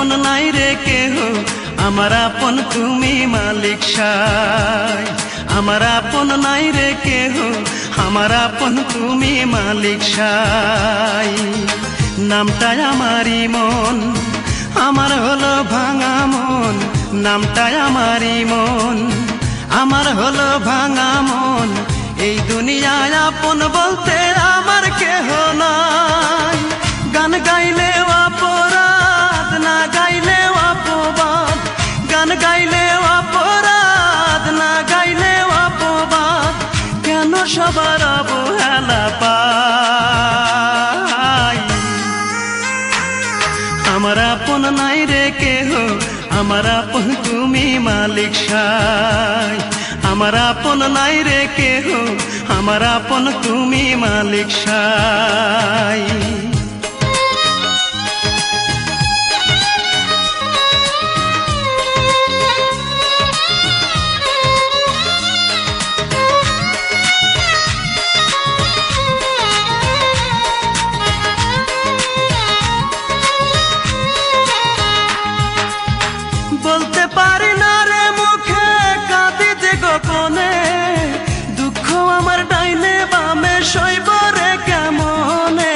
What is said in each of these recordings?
আপন নাই রে কেহ, আমার আপন তুমি মালিক সাই। আমার আপন নাই রে কেহ, আমার আপন তুমি মালিক সাই। নামটাই আমারই মন, আমার হলো ভাঙা মন। নামটাই আমারই মন, আমার হলো ভাঙা মন। এই দুনিয়ায় আপন বলতে আমার কেহ নাই। গান গাইলেও অপরাধ, না গাইলেও অপবাদ। গান গাইলেও অপরাধ, না গাইলেও অপবাদ। কেন সবার অবহেলা পাই? আমার আপন নাই রে কেহ, আমার আপন তুমি মালিক সাই। আমার আপন নাই রে কেহ, আমার আপন তুমি মালিক সাই। বলতে পারি না রে মুখে, কাঁদি যে গোপনে। দুঃখ আমার ডাইনে বামে সইব রে কেমনে।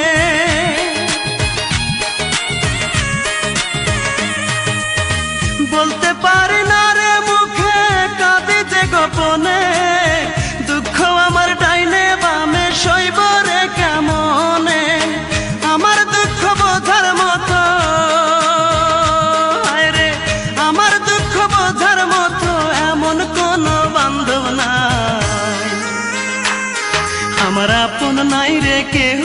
বলতে পারি না রে মুখে, কাঁদি যে গোপনে। দুঃখ আমার ডাইনে বামে সইব রে কেমনে। আমার দুঃখ বোঝার মতো, আমার দুঃখ বোঝার মতো এমন কোন বান্ধব নাই। আমার আপন নাই রে কেহ,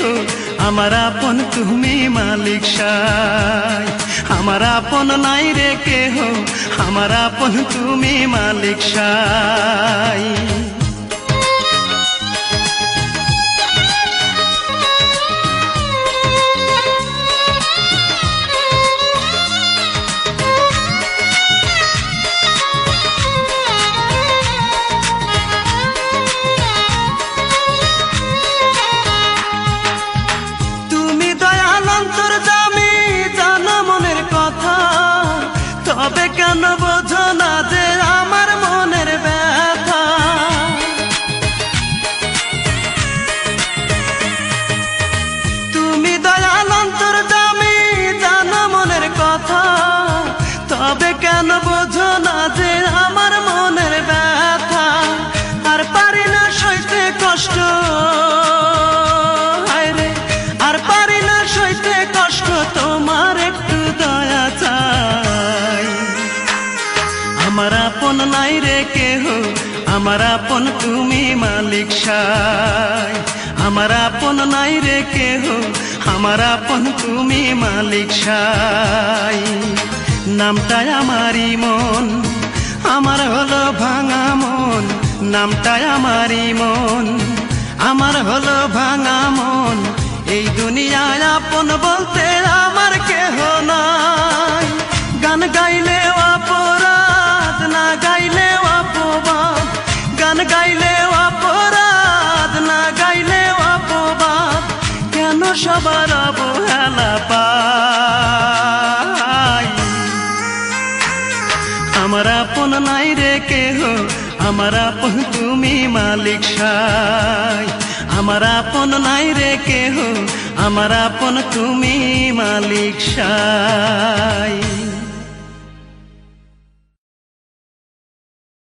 আমার আপন তুমি মালিক সাই। আমার আপন নাই রে কেহ, আমার আপন তুমি মালিক সাই। তবে কেন বোঝো না যে আমার মনের ব্যথা? তুমি দয়াল অন্তর্যামী, জানো মনের কথা। তবে কেন বোঝো না যে আমার মনের ব্যথা? আর পারি না সইতে কষ্ট, হায়রে আর পারি না সইতে কষ্ট। তোমার একটু দয়া চাই। আমার আপন নাই রে কেহ, আমার আপন তুমি মালিক সাই। আমার আপন নাই রে কেহ, আমার আপন তুমি মালিক সাই। নামটাই আমারই মন, আমার হলো ভাঙা মন। নামটাই আমারই মন, আমার হলো ভাঙা মন। এই দুনিয়ায় আপন বলতে আমার কেহ নাই। গান গাইলেও অপরাধ, না গাইলেও অপবাদ। গান গাইলেও অপরাধ, না গাইলেও অপবাদ। কেন সবার অবহেলা পাই? আমার আপন নাই রে কেহ, আমার আপন তুমি মালিক সাই। আমার আপন নাই রে কেহ, আমার আপন তুমি মালিক সাই।